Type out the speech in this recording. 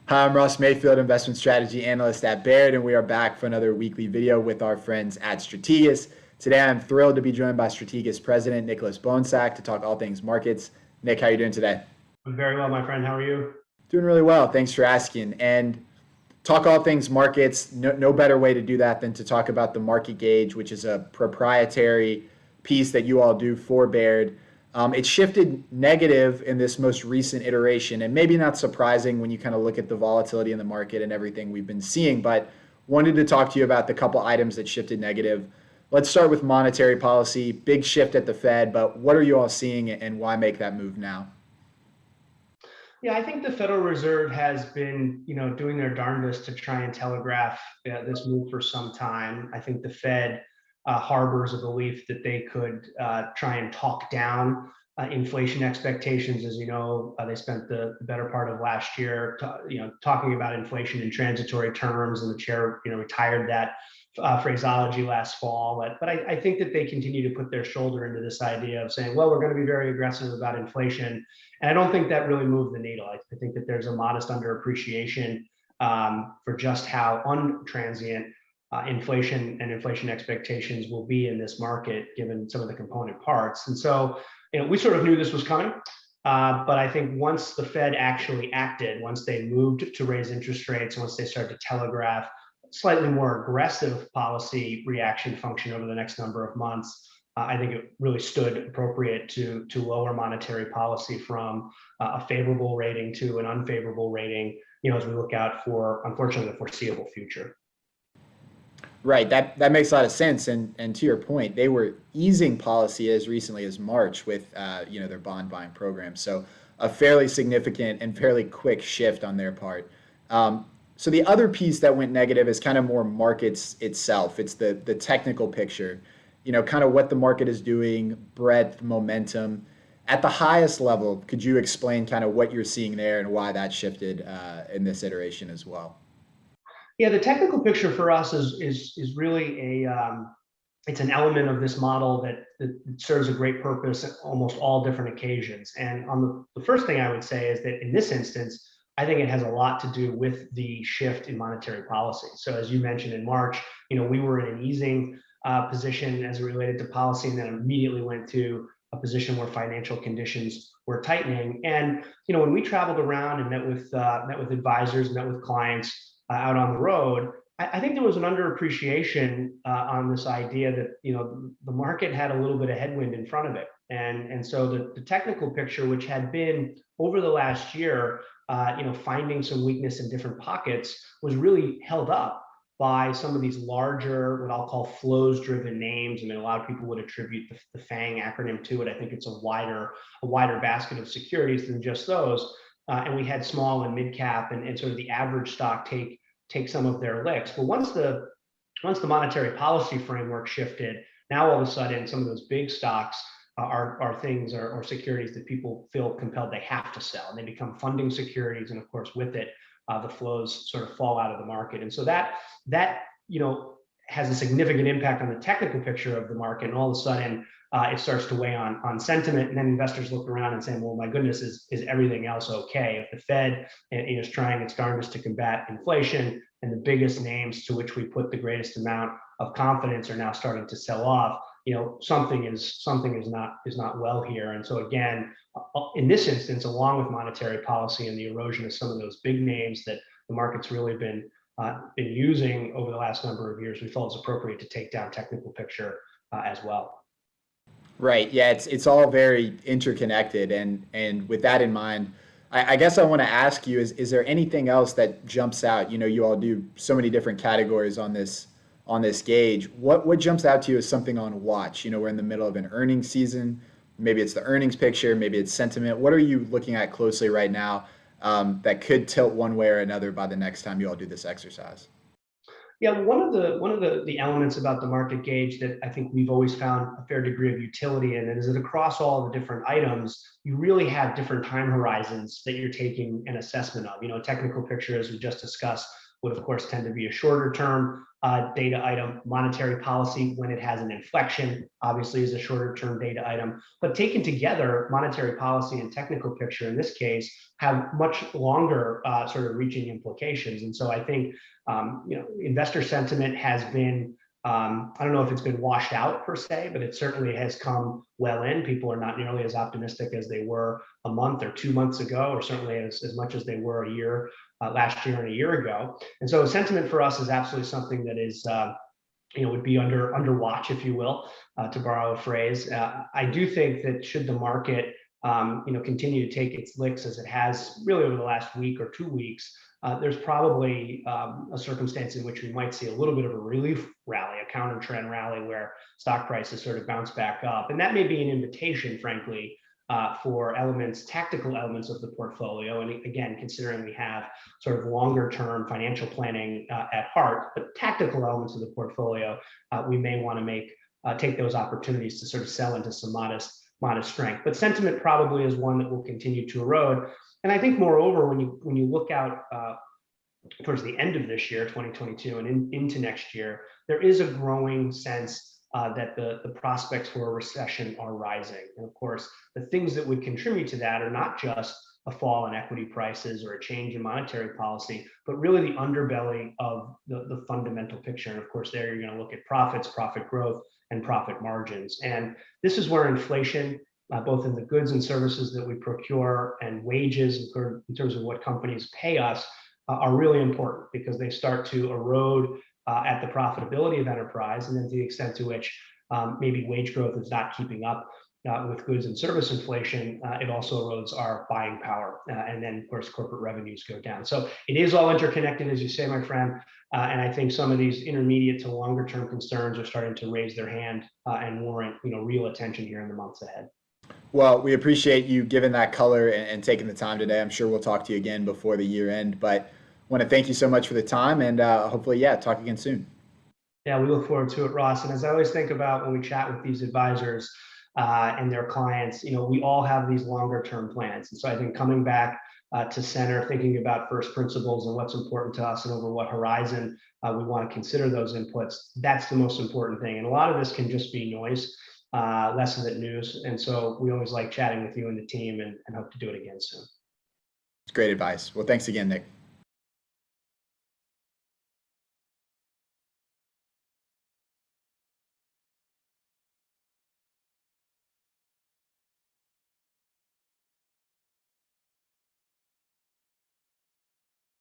Hi, I'm Ross Mayfield, investment strategy analyst at Baird, and we are back for another weekly video with our friends at Strategas. Today, I'm thrilled to be joined by Strategas President Nicholas Bohnsack to talk all things markets. Nick, how are you doing today? I'm very well, my friend. How are you? Doing really well. Thanks for asking. And talk all things markets. No better way to do that than to talk about the Market Gauge, which is a proprietary piece that you all do for Baird. It shifted negative in this most recent iteration, and maybe not surprising when you kind of look at the volatility in the market and everything we've been seeing, but wanted to talk to you about the couple items that shifted negative. Let's start with monetary policy. Big shift at the Fed, but what are you all seeing and why make that move now? Yeah, I think the Federal Reserve has been, doing their darndest to try and telegraph this move for some time. I think the Fed harbors a belief that they could try and talk down inflation expectations. As you know, they spent the better part of last year, talking about inflation in transitory terms, and the chair, retired that phraseology last fall. But I think that they continue to put their shoulder into this idea of saying, well, we're going to be very aggressive about inflation. And I don't think that really moved the needle. I think that there's a modest underappreciation for just how untransient inflation and inflation expectations will be in this market, given some of the component parts. And so, we sort of knew this was coming. But I think once the Fed actually acted, once they moved to raise interest rates, once they started to telegraph slightly more aggressive policy reaction function over the next number of months, I think it really stood appropriate to lower monetary policy from a favorable rating to an unfavorable rating, as we look out for, unfortunately, the foreseeable future. Right, that makes a lot of sense. And to your point, they were easing policy as recently as March with their bond buying program. So a fairly significant and fairly quick shift on their part. So the other piece that went negative is kind of more markets itself. It's the technical picture, kind of what the market is doing, breadth, momentum. At the highest level, could you explain kind of what you're seeing there and why that shifted in this iteration as well? Yeah, the technical picture for us is really it's an element of this model that serves a great purpose at almost all different occasions. And on the first thing I would say is that in this instance, I think it has a lot to do with the shift in monetary policy. So as you mentioned in March, we were in an easing position as it related to policy, and then immediately went to a position where financial conditions were tightening. And when we traveled around and met with advisors, met with clients out on the road, I think there was an underappreciation on this idea that the market had a little bit of headwind in front of it, and so the technical picture, which had been over the last year, finding some weakness in different pockets, was really held up by some of these larger, what I'll call flows-driven names. I mean, a lot of people would attribute the FANG acronym to it. I think it's a wider basket of securities than just those. And we had small and mid cap and sort of the average stock take some of their licks. But once the monetary policy framework shifted, now all of a sudden some of those big stocks are things or securities that people feel compelled they have to sell, and they become funding securities. And of course, with it, the flows sort of fall out of the market. And so that has a significant impact on the technical picture of the market. And all of a sudden, it starts to weigh on sentiment, and then investors look around and say, well, my goodness, is everything else okay? If the Fed is trying its darndest to combat inflation, and the biggest names to which we put the greatest amount of confidence are now starting to sell off, something is not well here. And so again, in this instance, along with monetary policy and the erosion of some of those big names that the market's really been using over the last number of years, we felt it's appropriate to take down technical picture as well. Right. Yeah, it's all very interconnected, and with that in mind, I guess I want to ask you, is there anything else that jumps out? You all do so many different categories on this gauge. What jumps out to you as something on watch? We're in the middle of an earnings season. Maybe it's the earnings picture, maybe it's sentiment. What are you looking at closely right now that could tilt one way or another by the next time you all do this exercise? Yeah, one of the elements about the market gauge that I think we've always found a fair degree of utility in is that across all the different items, you really have different time horizons that you're taking an assessment of. A technical picture, as we just discussed, would of course tend to be a shorter term data item. Monetary policy, when it has an inflection, obviously is a shorter term data item. But taken together, monetary policy and technical picture in this case have much longer sort of reaching implications. And so I think investor sentiment has been, I don't know if it's been washed out per se, but it certainly has come well in. People are not nearly as optimistic as they were a month or 2 months ago, or certainly as much as they were a year last year and a year ago. And so sentiment for us is absolutely something that is would be under watch, if you will, to borrow a phrase. I do think that should the market continue to take its licks as it has really over the last week or 2 weeks, there's probably a circumstance in which we might see a little bit of a relief rally, a counter trend rally where stock prices sort of bounce back up. And that may be an invitation, frankly, for tactical elements of the portfolio. And again, considering we have sort of longer term financial planning at heart, but tactical elements of the portfolio, we may want to take those opportunities to sort of sell into some modest strength. But sentiment probably is one that will continue to erode. And I think, moreover, when you look out towards the end of this year, 2022, and into next year, there is a growing sense that the prospects for a recession are rising. And of course, the things that would contribute to that are not just a fall in equity prices or a change in monetary policy, but really the underbelly of the fundamental picture. And of course, there you're going to look at profits, profit growth, and profit margins. And this is where inflation, both in the goods and services that we procure and wages in terms of what companies pay us, are really important, because they start to erode at the profitability of enterprise. And then to the extent to which maybe wage growth is not keeping up with goods and service inflation, it also erodes our buying power. And then, of course, corporate revenues go down. So it is all interconnected, as you say, my friend. And I think some of these intermediate to longer term concerns are starting to raise their hand and warrant real attention here in the months ahead. Well, we appreciate you giving that color and taking the time today. I'm sure we'll talk to you again before the year end, but want to thank you so much for the time, and hopefully, talk again soon. Yeah, we look forward to it, Ross. And as I always think about when we chat with these advisors and their clients, we all have these longer term plans. And so I think coming back to center, thinking about first principles and what's important to us and over what horizon we want to consider those inputs, that's the most important thing. And a lot of this can just be noise, less of it news. And so we always like chatting with you and the team, and hope to do it again soon. It's great advice. Well, thanks again, Nick.